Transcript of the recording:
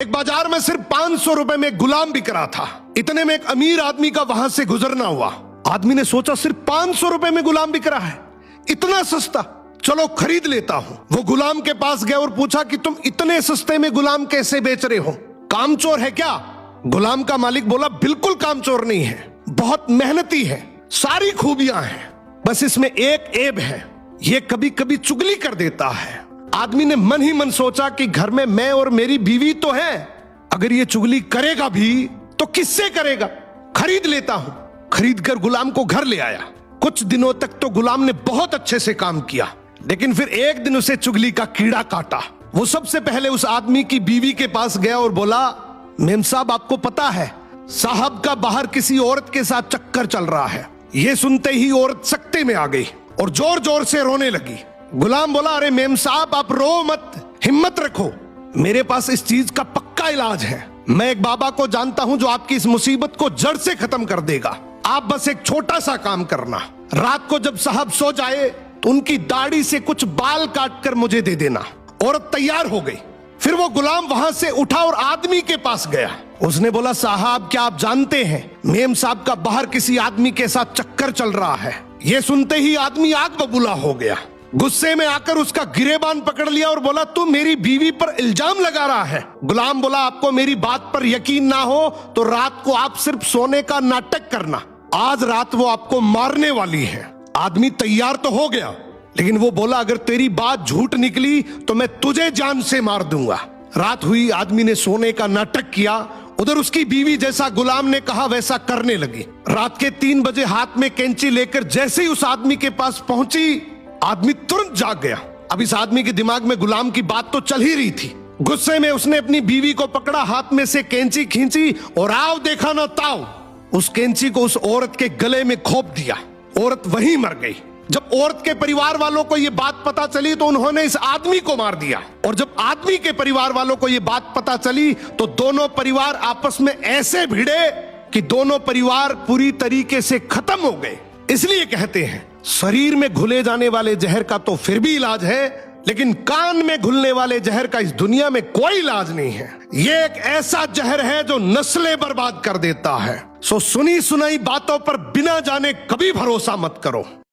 एक बाजार में सिर्फ 500 रुपए में गुलाम बिक रहा था। इतने में एक अमीर आदमी का वहां से गुजरना हुआ। आदमी ने सोचा सिर्फ 500 रुपए में गुलाम बिक रहा है, इतना सस्ता, चलो खरीद लेता हूं। वो गुलाम के पास गया और पूछा कि तुम इतने सस्ते में गुलाम कैसे बेच रहे हो, कामचोर है क्या? गुलाम का मालिक बोला बिल्कुल कामचोर नहीं है, बहुत मेहनती है, सारी खूबियां हैं, बस इसमें एक ऐब है, ये कभी कभी चुगली कर देता है। आदमी ने मन ही मन सोचा कि घर में मैं और मेरी बीवी तो है, अगर ये चुगली करेगा भी तो किससे करेगा, खरीद लेता हूं। खरीद कर गुलाम को घर ले आया। कुछ दिनों तक तो गुलाम ने बहुत अच्छे से काम किया, लेकिन फिर एक दिन उसे चुगली का कीड़ा काटा। वो सबसे पहले उस आदमी की बीवी के पास गया और बोला, मेम साहब आपको पता है साहब का बाहर किसी औरत के साथ चक्कर चल रहा है। ये सुनते ही औरत सकते में आ गई और जोर जोर से रोने लगी। गुलाम बोला, अरे मेम साहब आप रो मत, हिम्मत रखो, मेरे पास इस चीज का पक्का इलाज है। मैं एक बाबा को जानता हूं जो आपकी इस मुसीबत को जड़ से खत्म कर देगा। आप बस एक छोटा सा काम करना, रात को जब साहब सो जाए तो उनकी दाढ़ी से कुछ बाल काट कर मुझे दे देना। औरत तैयार हो गई। फिर वो गुलाम वहां से उठा और आदमी के पास गया। उसने बोला, साहब क्या आप जानते हैं मेम साहब का बाहर किसी आदमी के साथ चक्कर चल रहा है। ये सुनते ही आदमी आग बबूला हो गया। गुस्से में आकर उसका गिरेबान पकड़ लिया और बोला, तू मेरी बीवी पर इल्जाम लगा रहा है। गुलाम बोला, आपको मेरी बात पर यकीन ना हो तो रात को आप सिर्फ सोने का नाटक करना, आज रात वो आपको मारने वाली है। आदमी तैयार तो हो गया, लेकिन वो बोला, अगर तेरी बात झूठ निकली तो मैं तुझे जान से मार दूंगा। रात हुई, आदमी ने सोने का नाटक किया। उधर उसकी बीवी जैसा गुलाम ने कहा वैसा करने लगी। रात के 3 बजे हाथ में कैंची लेकर जैसे ही उस आदमी के पास पहुंची, आदमी तुरंत जाग गया। अब इस आदमी के दिमाग में गुलाम की बात तो चल ही रही थी। गुस्से में उसने अपनी बीवी को पकड़ा, हाथ में से कैंची खींची और आओ देखा ना ताओ, उस कैंची को उस औरत के गले में खोप दिया। औरत वहीं मर गई। जब औरत के परिवार वालों को यह बात पता चली तो उन्होंने इस आदमी को मार दिया। और जब आदमी के परिवार वालों को यह बात पता चली तो दोनों परिवार आपस में ऐसे भिड़े कि दोनों परिवार पूरी तरीके से खत्म हो गए। इसलिए कहते हैं शरीर में घुले जाने वाले जहर का तो फिर भी इलाज है, लेकिन कान में घुलने वाले जहर का इस दुनिया में कोई इलाज नहीं है। ये एक ऐसा जहर है जो नस्लें बर्बाद कर देता है। सो सुनी सुनाई बातों पर बिना जाने कभी भरोसा मत करो।